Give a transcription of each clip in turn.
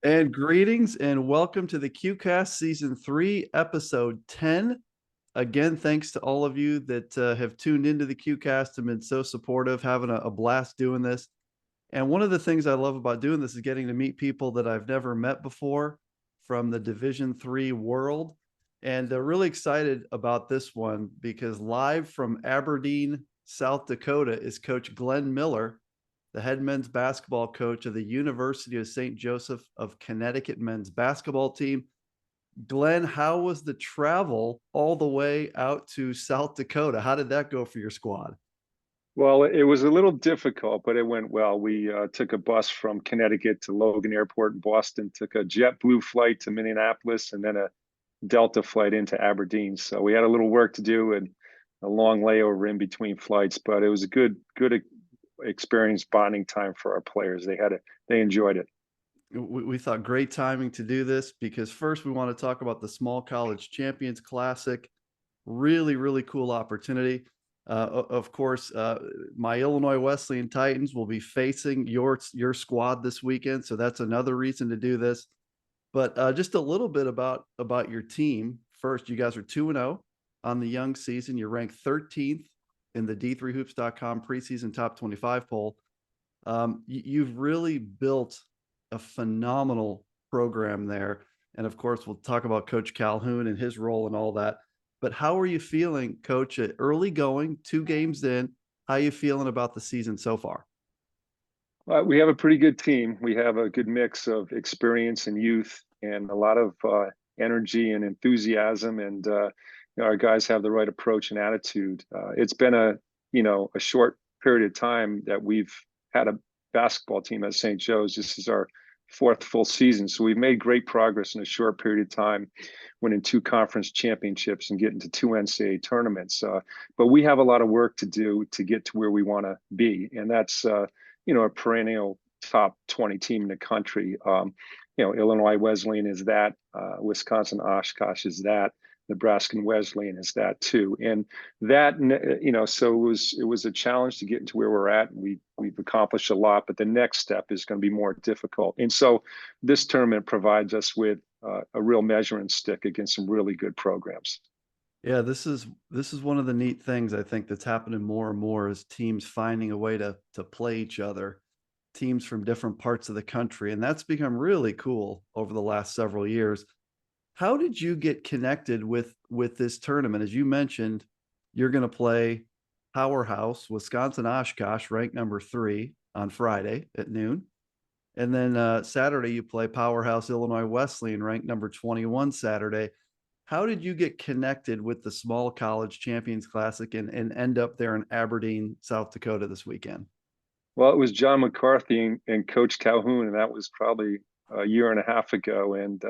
And greetings and welcome to the QCast Season 3, Episode 10. Again, thanks to all of you that have tuned into the QCast and been so supportive, having a blast doing this. And one of the things I love about doing this is getting to meet people that I've never met before from the Division 3 world. And really excited about this one because live from Aberdeen, South Dakota is Coach Glen Miller, the head men's basketball coach of the University of St. Joseph of Connecticut men's basketball team. Glenn, how was the travel all the way out to South Dakota? How did that go for your squad? Well, it was a little difficult, but it went well. We took a bus from Connecticut to Logan Airport in Boston, took a JetBlue flight to Minneapolis, and then a Delta flight into Aberdeen. So we had a little work to do and a long layover in between flights, but it was a good experience, bonding time for our players. They enjoyed it. We thought great timing to do this because first we want to talk about the Small College Champions Classic. Really, really cool opportunity. Of course, my Illinois Wesleyan Titans will be facing your squad this weekend, so that's another reason to do this. But just a little bit about your team. First, you guys are 2-0 on the young season. You're ranked 13th in the D3Hoops.com preseason top 25 poll. You've really built a phenomenal program there. And of course, we'll talk about Coach Calhoun and his role and all that. But how are you feeling, Coach, at early going, 2 games in? How are you feeling about the season so far? We have a pretty good team. We have a good mix of experience and youth, and a lot of energy and enthusiasm. And our guys have the right approach and attitude. It's been a short period of time that we've had a basketball team at St. Joe's. This is our fourth full season, so we've made great progress in a short period of time, winning 2 conference championships and getting to 2 NCAA tournaments. But we have a lot of work to do to get to where we want to be, and that's a perennial top 20 team in the country. Illinois Wesleyan is that, Wisconsin-Oshkosh is that, Nebraska and Wesleyan is that too. And that, so it was a challenge to get into where we're at. We've accomplished a lot, but the next step is going to be more difficult. And so this tournament provides us with a real measuring stick against some really good programs. Yeah, this is one of the neat things I think that's happening more and more is teams finding a way to play each other, teams from different parts of the country, and that's become really cool over the last several years. How did you get connected with this tournament? As you mentioned, you're going to play Powerhouse, Wisconsin Oshkosh, ranked number 3 on Friday at noon. And then Saturday, you play Powerhouse Illinois Wesleyan, ranked number 21 Saturday. How did you get connected with the Small College Champions Classic and end up there in Aberdeen, South Dakota this weekend? Well, it was John McCarthy and Coach Calhoun, and that was probably a year and a half ago. And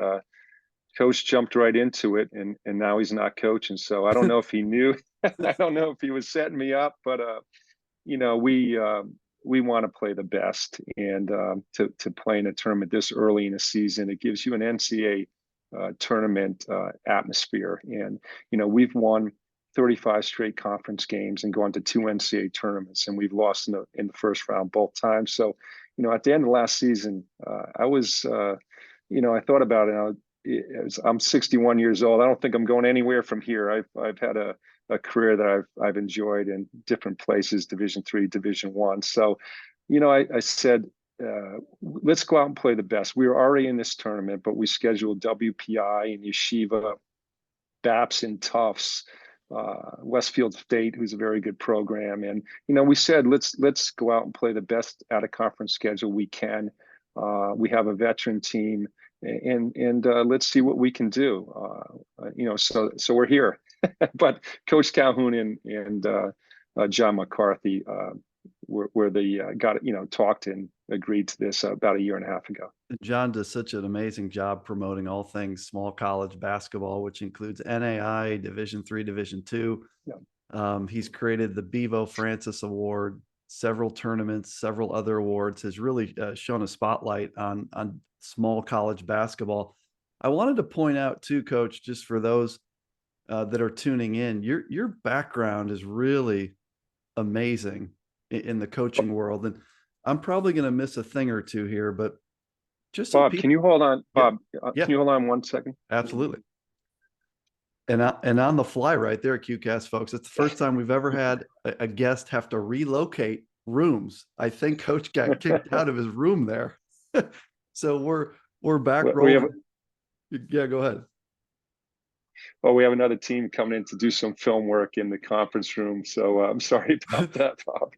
Coach jumped right into it, and now he's not coaching. So I don't know if he knew. I don't know if he was setting me up, but we want to play the best, and to play in a tournament this early in the season, it gives you an NCAA tournament atmosphere. And we've won 35 straight conference games and gone to 2 NCAA tournaments, and we've lost in the first round both times. So at the end of last season, I thought about it. I'm 61 years old. I don't think I'm going anywhere from here. I've had a career that I've enjoyed in different places, Division 3, Division 1. So, I said, let's go out and play the best. We were already in this tournament, but we scheduled WPI and Yeshiva, BAPS and Tufts, Westfield State, who's a very good program. And, we said, let's go out and play the best out of conference schedule we can. We have a veteran team, and let's see what we can do. So we're here. But Coach Calhoun and John McCarthy were the got talked and agreed to this about a year and a half ago. John does such an amazing job promoting all things small college basketball, which includes NAI, Division 3, Division 2. He's created the Bevo Francis Award, several tournaments, several other awards, has really shown a spotlight on small college basketball. I wanted to point out too, Coach, just for those that are tuning in, your background is really amazing in the coaching world. And I'm probably going to miss a thing or two here, but just so Bob, can people, you hold on? yeah, Bob, yeah, can you hold on 1 second? absolutely. And on the fly right there, QCast folks, it's the first time we've ever had a guest have to relocate rooms. I think Coach got kicked out of his room there. So we're back We have rolling. Yeah, go ahead. we have another team coming in to do some film work in the conference room. So I'm sorry about that, Bob.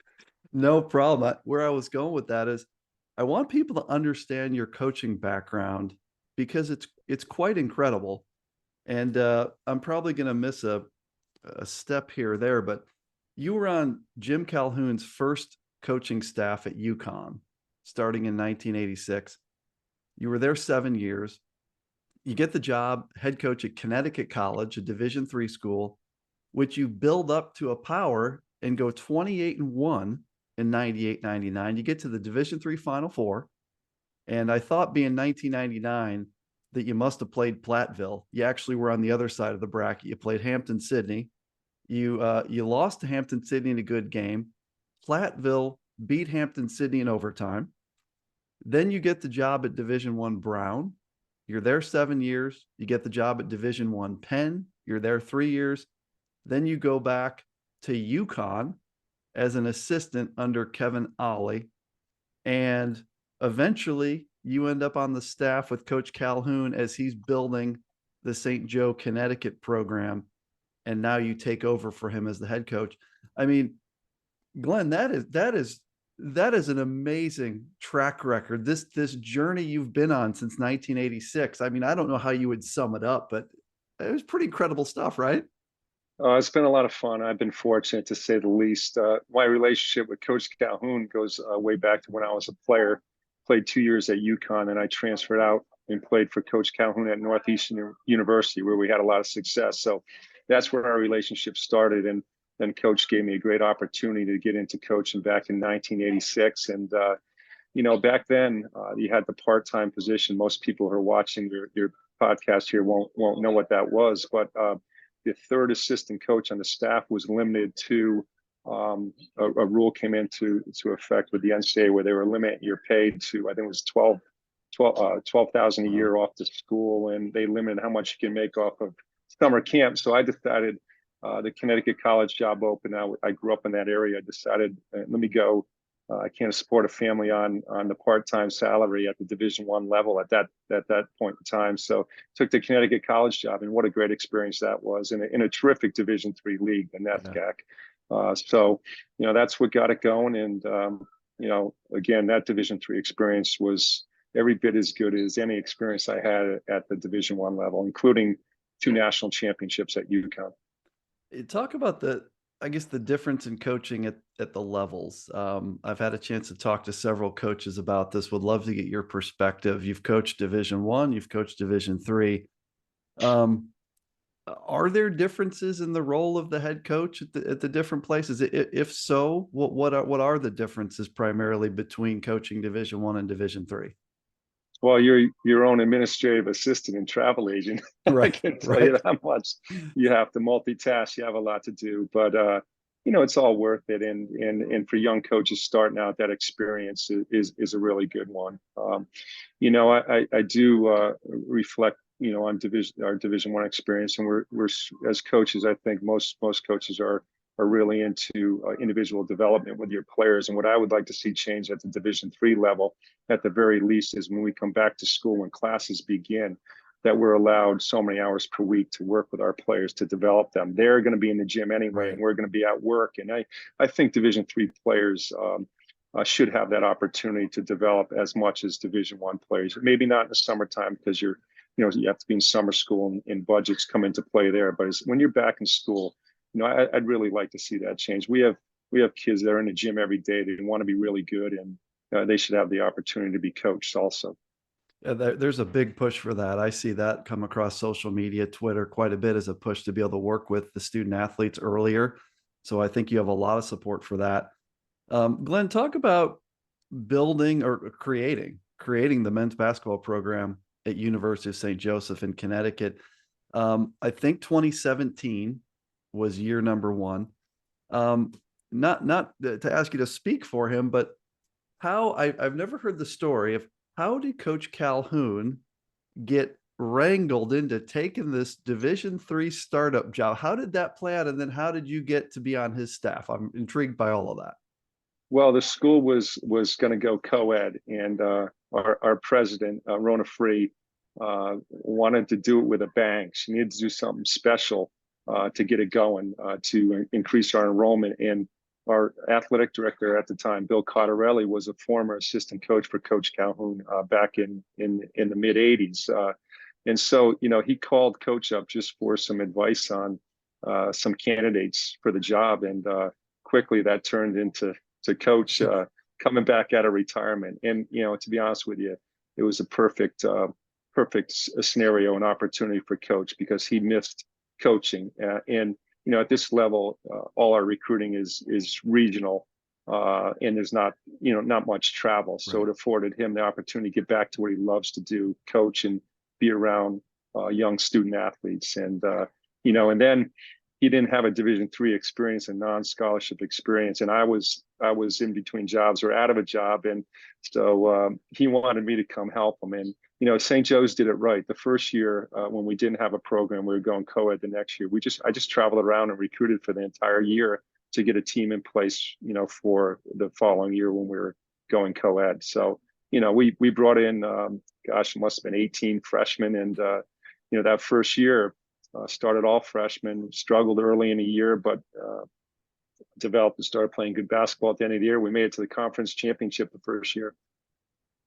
No problem. Where I was going with that is I want people to understand your coaching background because it's quite incredible. And I'm probably going to miss a step here or there, but you were on Jim Calhoun's first coaching staff at UConn starting in 1986. You were there 7 years. You get the job head coach at Connecticut College, a Division III school, which you build up to a power and go 28-1 in 98-99. You get to the Division III Final Four. And I thought being 1999 that you must have played Platteville. You actually were on the other side of the bracket. You played Hampton-Sydney. You lost to Hampton-Sydney in a good game. Platteville beat Hampton-Sydney in overtime. Then you get the job at Division I Brown. You're there 7 years. You get the job at Division I Penn. You're there 3 years. Then you go back to UConn as an assistant under Kevin Ollie. And eventually you end up on the staff with Coach Calhoun as he's building the St. Joe, Connecticut program. And now you take over for him as the head coach. I mean, Glenn, that is an amazing track record. This journey you've been on since 1986. I mean, I don't know how you would sum it up, but it was pretty incredible stuff, right? It's been a lot of fun. I've been fortunate to say the least. My relationship with Coach Calhoun goes way back to when I was a player. Played 2 years at UConn, and I transferred out and played for Coach Calhoun at Northeastern University, where we had a lot of success. So that's where our relationship started. And then Coach gave me a great opportunity to get into coaching back in 1986. And back then you had the part-time position. Most people who are watching your podcast here won't know what that was, but the third assistant coach on the staff was limited to a rule came into effect with the NCAA where they were limiting your pay to, I think it was 12,000 a year off the school, and they limited how much you can make off of summer camp. So I decided the Connecticut College job opened. I grew up in that area. I decided, let me go. I can't support a family on the part-time salary at the Division I level at that point in time. So took the Connecticut College job, and what a great experience that was in a terrific Division III league, the NEFCAC. So that's what got it going. And again, that Division III experience was every bit as good as any experience I had at the Division I level, including 2 national championships at UConn. Talk about I guess the difference in coaching at the levels. I've had a chance to talk to several coaches about this. Would love to get your perspective. You've coached Division I, you've coached Division III. Are there differences in the role of the head coach at the different places? If so, what are the differences primarily between coaching Division I and Division III? Well, you're your own administrative assistant and travel agent. I can tell you that much. You have to multitask. You have a lot to do, but it's all worth it. And for young coaches starting out, that experience is a really good one. I do reflect, on our Division I experience, and we're as coaches, I think most coaches are really into individual development with your players. And what I would like to see change at the Division III level, at the very least, is when we come back to school, when classes begin, that we're allowed so many hours per week to work with our players to develop them. They're going to be in the gym anyway, and we're going to be at work. And I think Division III players should have that opportunity to develop as much as Division I players. Maybe not in the summertime because you have to be in summer school and budgets come into play there. But when you're back in school, I'd really like to see that change. We have kids that are in the gym every day. They want to be really good, and they should have the opportunity to be coached also. Yeah, there's a big push for that. I see that come across social media, Twitter, quite a bit as a push to be able to work with the student athletes earlier. So I think you have a lot of support for that. Glenn, talk about building or creating the men's basketball program at University of St. Joseph in Connecticut. I think 2017 was year number 1. Not to ask you to speak for him, but I've never heard the story of how did Coach Calhoun get wrangled into taking this Division III startup job? How did that play out? And then how did you get to be on his staff? I'm intrigued by all of that. Well, the school was going to go co-ed, and our president, Rona Free, wanted to do it with a bang. She needed to do something special to get it going, to increase our enrollment. And our athletic director at the time, Bill Cottarelli, was a former assistant coach for Coach Calhoun back in the mid '80s. And so, he called Coach up just for some advice on some candidates for the job, and quickly that turned into Coach coming back out of retirement. And to be honest with you, it was a perfect scenario and opportunity for Coach, because he missed coaching, and at this level, all our recruiting is regional, and there's not much travel, so Right. it afforded him the opportunity to get back to what he loves to do, coach and be around young student athletes. And then he didn't have a Division III experience and non-scholarship experience, and I was in between jobs or out of a job, and so he wanted me to come help him. And St. Joe's did it right. The first year, when we didn't have a program, we were going co-ed. The next year, I just traveled around and recruited for the entire year to get a team in place, for the following year when we were going co-ed. So we brought in, gosh, it must have been 18 freshmen, and that first year. Started all freshmen, struggled early in the year, but developed and started playing good basketball at the end of the year. We made it to the conference championship the first year.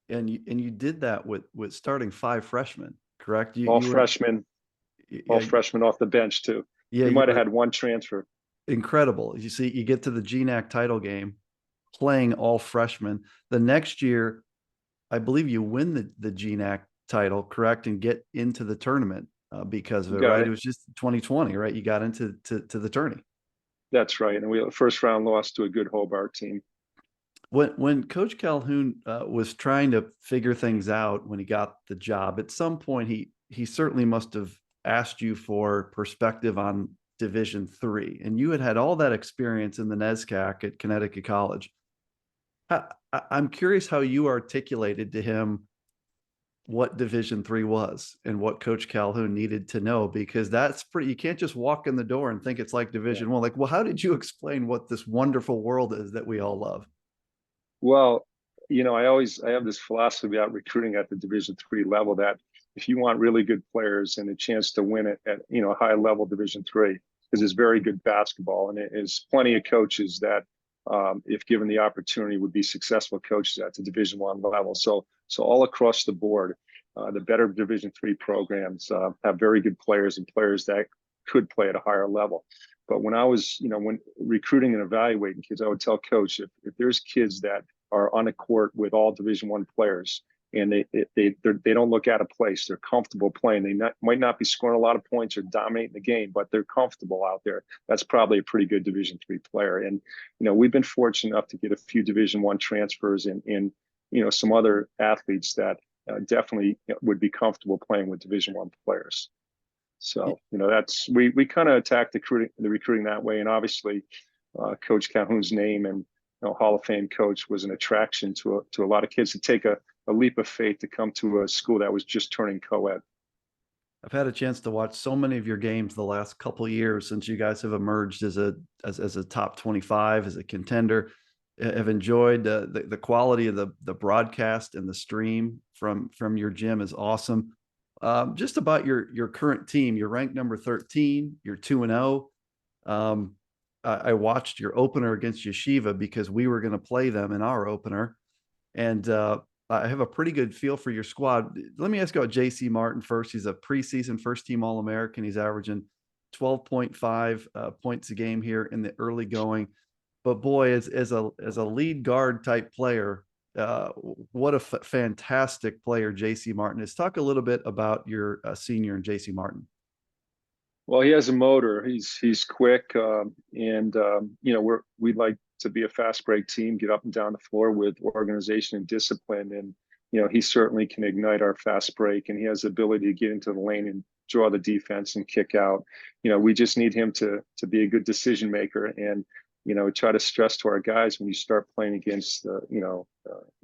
And you did that with starting 5 freshmen, correct? All You were freshmen, all yeah, freshmen off the bench too. yeah, We you might have were had one transfer. incredible. You see, you get to the GNAC title game playing all freshmen. The next year, I believe you win the GNAC title, correct, and get into the tournament because of You it, got right? It it. was just 2020, right? You got into the tourney. That's right. And we first round lost to a good Hobart team. When Coach Calhoun was trying to figure things out when he got the job, at some point he certainly must have asked you for perspective on Division III, and you had all that experience in the NESCAC at Connecticut College. I'm curious how you articulated to him what Division III was and what Coach Calhoun needed to know, because that's pretty, you can't just walk in the door and think it's like Yeah. Division I. Like, well, how did you explain what this wonderful world is that we all love? Well, I have this philosophy about recruiting at the Division III level, that if you want really good players and a chance to win it at a high level Division III, because it's very good basketball, and there's plenty of coaches that, if given the opportunity, would be successful coaches at the Division I level. So all across the board, the better Division III programs have very good players and players that could play at a higher level. But when I was, when recruiting and evaluating kids, I would tell coach, if there's kids that are on a court with all Division I players, and they don't look out of place, they're comfortable playing. They might not be scoring a lot of points or dominating the game, but they're comfortable out there. That's probably a pretty good Division III player. And we've been fortunate enough to get a few Division I transfers and some other athletes that definitely would be comfortable playing with Division I players. So that's we kind of attacked the recruiting that way, and obviously, Coach Calhoun's name and Hall of Fame coach was an attraction to a lot of kids to take a leap of faith to come to a school that was just turning co-ed. I've had a chance to watch so many of your games the last couple of years since you guys have emerged as a top 25, as a contender. Have enjoyed the quality of the broadcast and the stream from your gym is awesome. Just about your current team, you're ranked number 13. You're 2-0. I watched your opener against Yeshiva because we were going to play them in our opener, and I have a pretty good feel for your squad. Let me ask you about JC Martin first. He's a preseason first team All-American. He's averaging 12.5 points a game here in the early going. But boy, as a lead guard type player, what a fantastic player JC Martin is. Talk a little bit about your senior and JC Martin. Well, he has a motor. He's quick, and we'd like to be a fast break team, get up and down the floor with organization and discipline. And he certainly can ignite our fast break, and he has the ability to get into the lane and draw the defense and kick out. We just need him to be a good decision maker. And try to stress to our guys when you start playing against,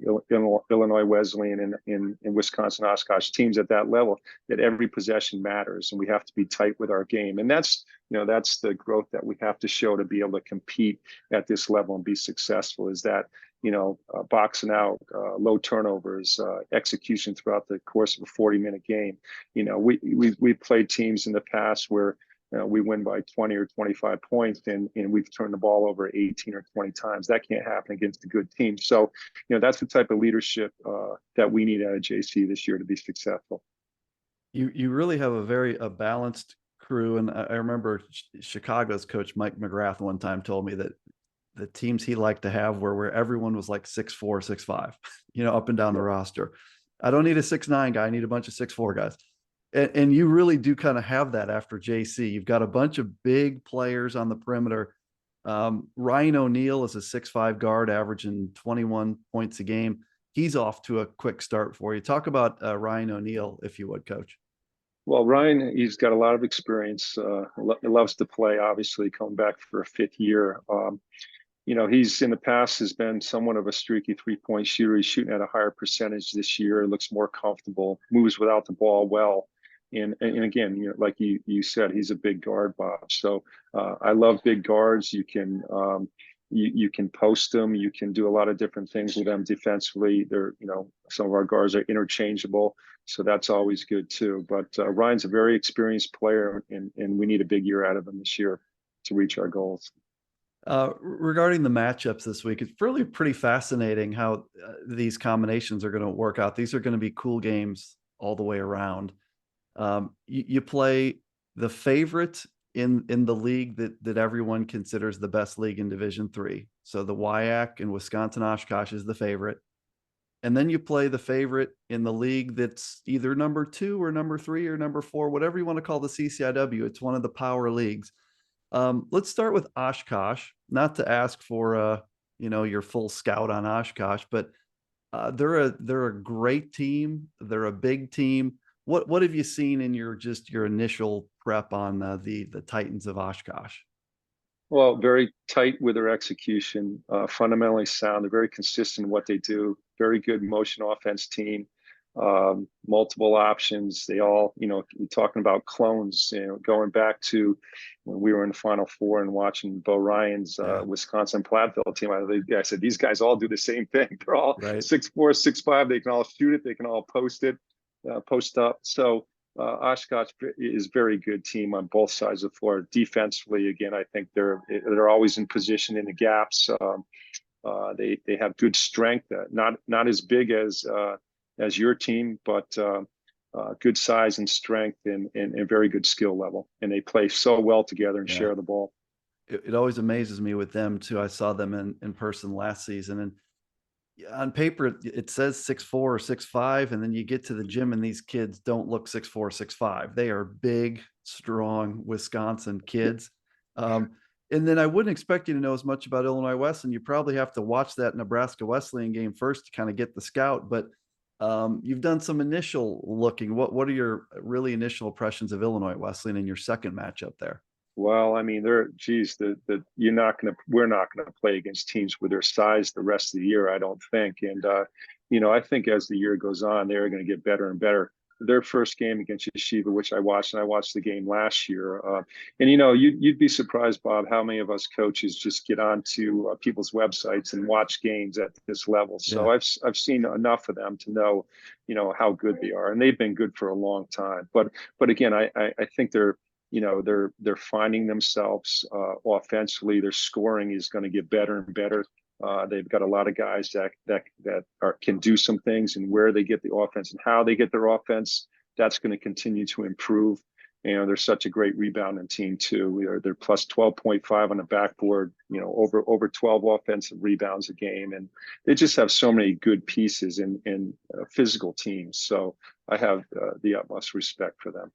Illinois Wesleyan and Wisconsin Oshkosh teams at that level, that every possession matters, and we have to be tight with our game. And that's the growth that we have to show to be able to compete at this level and be successful. Is that boxing out, low turnovers, execution throughout the course of a 40-minute game. We've played teams in the past where we win by 20 or 25 points, and we've turned the ball over 18 or 20 times. That can't happen against a good team. So, that's the type of leadership that we need out of JC this year to be successful. You really have a balanced crew, and I remember Chicago's coach Mike McGrath one time told me that the teams he liked to have were where everyone was like 6'4", 6'5", up and down the roster. I don't need a 6'9" guy. I need a bunch of 6'4" guys. And you really do kind of have that after JC. You've got a bunch of big players on the perimeter. Ryan O'Neal is a 6'5" guard, averaging 21 points a game. He's off to a quick start for you. Talk about Ryan O'Neal, if you would, Coach. Well, Ryan, he's got a lot of experience. Loves to play, obviously, coming back for a fifth year. He's in the past has been somewhat of a streaky three-point shooter. He's shooting at a higher percentage this year, looks more comfortable, moves without the ball well. And again, like you said, he's a big guard, Bob. So I love big guards. You can post them. You can do a lot of different things with them defensively. They're some of our guards are interchangeable, so that's always good too. But Ryan's a very experienced player, and we need a big year out of him this year to reach our goals. Regarding the matchups this week, it's really pretty fascinating how these combinations are going to work out. These are going to be cool games all the way around. You play the favorite in the league that everyone considers the best league in Division III. So the WIAC and Wisconsin Oshkosh is the favorite. And then you play the favorite in the league that's either number 2 or number 3 or number 4, whatever you want to call the CCIW. It's one of the power leagues. Let's start with Oshkosh, not to ask for, your full scout on Oshkosh, but they're a great team. They're a big team. What have you seen in your initial prep on the Titans of Oshkosh? Well, very tight with their execution, fundamentally sound. They're very consistent in what they do. Very good motion offense team. Multiple options. They all, you're talking about clones, going back to when we were in the Final Four and watching Bo Ryan's Wisconsin Platteville team. I said, these guys all do the same thing. They're all 6'4", 6'5". They can all shoot it. They can all post it, post up. So Oshkosh is a very good team on both sides of the floor. Defensively, again, I think they're always in position in the gaps. They have good strength, not as big as your team, but good size and strength and very good skill level. And they play so well together and share the ball. It always amazes me with them too. I saw them in person last season, and on paper it says 6'4" or 6'5", and then you get to the gym and these kids don't look 6'4", 6'5". They are big, strong Wisconsin kids. And then I wouldn't expect you to know as much about Illinois Wesleyan. You probably have to watch that Nebraska Wesleyan game first to kind of get the scout, but you've done some initial looking. What are your really initial impressions of Illinois Wesleyan in your second matchup there? Well, I mean, we're not going to play against teams with their size the rest of the year, I don't think. And I think as the year goes on, they're going to get better and better. Their first game against Yeshiva, which I watched the game last year. And you'd be surprised, Bob, how many of us coaches just get onto people's websites and watch games at this level. So I've seen enough of them to know, how good they are, and they've been good for a long time. But again, I think they're finding themselves offensively. Their scoring is going to get better and better. They've got a lot of guys that can do some things, and where they get the offense and how they get their offense, that's going to continue to improve. They're such a great rebounding team too. They're plus 12.5 on the backboard, over 12 offensive rebounds a game. And they just have so many good pieces in physical teams. So I have the utmost respect for them.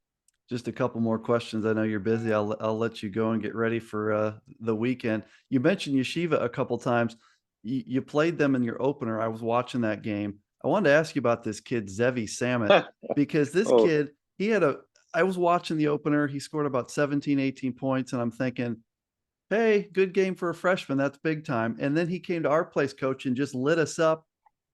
Just a couple more questions. I know you're busy. I'll let you go and get ready for the weekend. You mentioned Yeshiva a couple times. You played them in your opener. I was watching that game. I wanted to ask you about this kid, Zevi Samet, because this kid, I was watching the opener. He scored about 17, 18 points, and I'm thinking, hey, good game for a freshman. That's big time. And then he came to our place, coach, and just lit us up.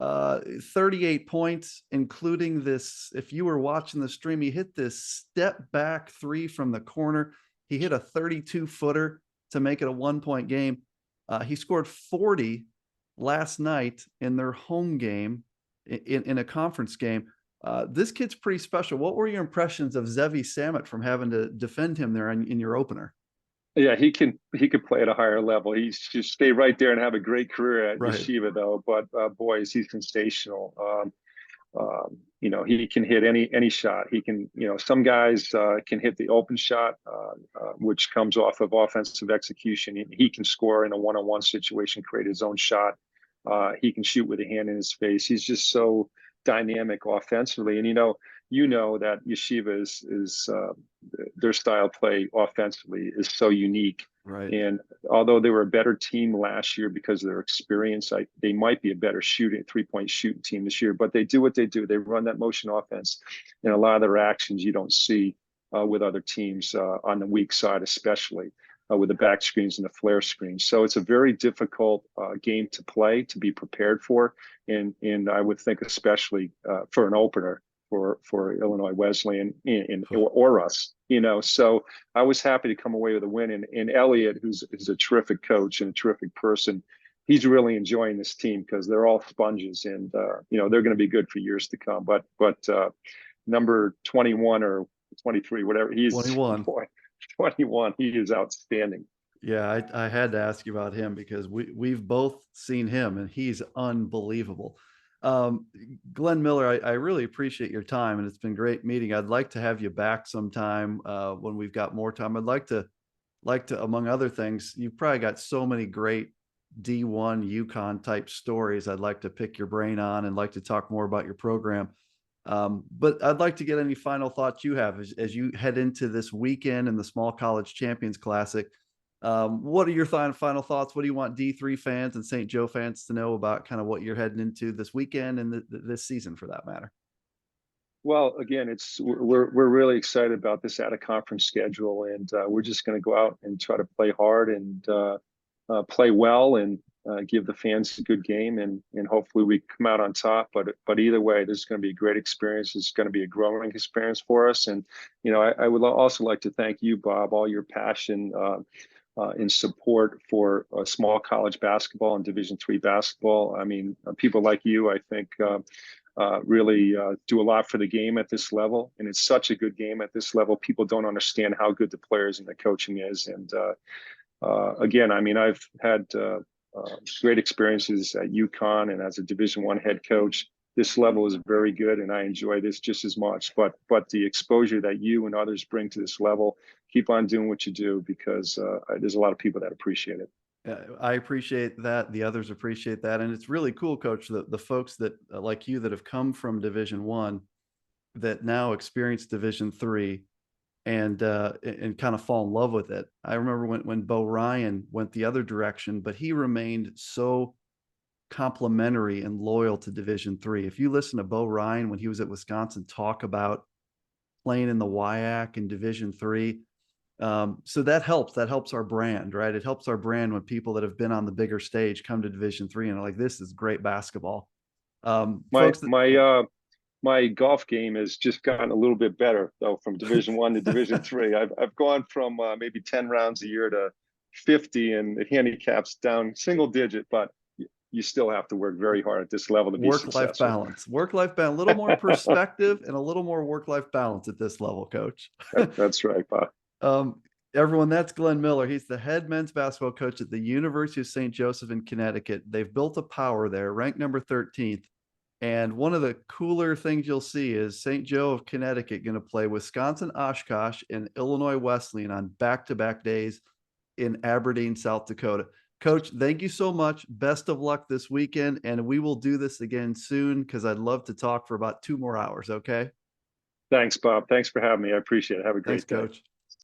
38 points, including this. If you were watching the stream, he hit this step back three from the corner. He hit a 32-footer to make it a 1-point game. He scored 40 last night in their home game in a conference game. This kid's pretty special. What were your impressions of Zevi Samet from having to defend him there in your opener? Yeah, he could play at a higher level. He should stay right there and have a great career at Right. Yeshiva, though. But boy, is he sensational. He can hit any shot. He can, some guys can hit the open shot, which comes off of offensive execution. He can score in a one-on-one situation, create his own shot. He can shoot with a hand in his face. He's just so dynamic offensively. And that Yeshiva is their style of play offensively is so unique. Right. And although they were a better team last year because of their experience, they might be a better three-point shooting team this year. But they do what they do. They run that motion offense, and a lot of their actions you don't see with other teams on the weak side, especially with the back screens and the flare screens. So it's a very difficult game to play, to be prepared for, and I would think especially for an opener for Illinois Wesleyan or us. So I was happy to come away with a win. And Elliot, who's a terrific coach and a terrific person, he's really enjoying this team because they're all sponges, and they're going to be good for years to come. But number 21 or 23, whatever, he's 21. Boy, 21. He is outstanding. Yeah, I had to ask you about him because we've both seen him and he's unbelievable. Glenn Miller, I really appreciate your time and it's been great meeting. I'd like to have you back sometime when we've got more time. I'd like to, among other things, you've probably got so many great D1 UConn type stories I'd like to pick your brain on and like to talk more about your program. But I'd like to get any final thoughts you have as you head into this weekend in the Small College Champions Classic. What are your final thoughts? What do you want D3 fans and St. Joe fans to know about kind of what you're heading into this weekend and this season for that matter? Well, again, we're really excited about this out of conference schedule, and we're just going to go out and try to play hard and play well and give the fans a good game, and hopefully we come out on top. But either way, this is going to be a great experience. It's going to be a growing experience for us, and I would also like to thank you, Bob, all your passion in support for small college basketball and Division III basketball. I mean, people like you, I think. Really do a lot for the game at this level, and it's such a good game at this level. People don't understand how good the players and the coaching is. And again, I mean, I've had great experiences at UConn and as a Division I head coach. This level is very good, and I enjoy this just as much. But the exposure that you and others bring to this level, keep on doing what you do, because there's a lot of people that appreciate it. I appreciate that. The others appreciate that. And it's really cool, coach, the folks that like you that have come from Division I that now experience Division III and kind of fall in love with it. I remember when Bo Ryan went the other direction, but he remained so complimentary and loyal to Division III. If you listen to Bo Ryan when he was at Wisconsin talk about playing in the WIAC in Division III, so that helps our brand, right? It helps our brand when people that have been on the bigger stage come to Division III and are like, this is great basketball. My golf game has just gotten a little bit better, though, from Division I to Division III. I've gone from maybe 10 rounds a year to 50, and the handicap's down single digit, but you still have to work very hard at this level to be successful. Work-life balance, a little more perspective and a little more work-life balance at this level, coach. That's right, Bob. Everyone, that's Glenn Miller. He's the head men's basketball coach at the University of St. Joseph in Connecticut. They've built a power there, ranked number 13th. And one of the cooler things you'll see is St. Joe of Connecticut going to play Wisconsin-Oshkosh and Illinois Wesleyan on back-to-back days in Aberdeen, South Dakota. Coach, thank you so much. Best of luck this weekend. And we will do this again soon because I'd love to talk for about 2 more hours. Okay. Thanks, Bob. Thanks for having me. I appreciate it. Have a great Thanks, day. Coach.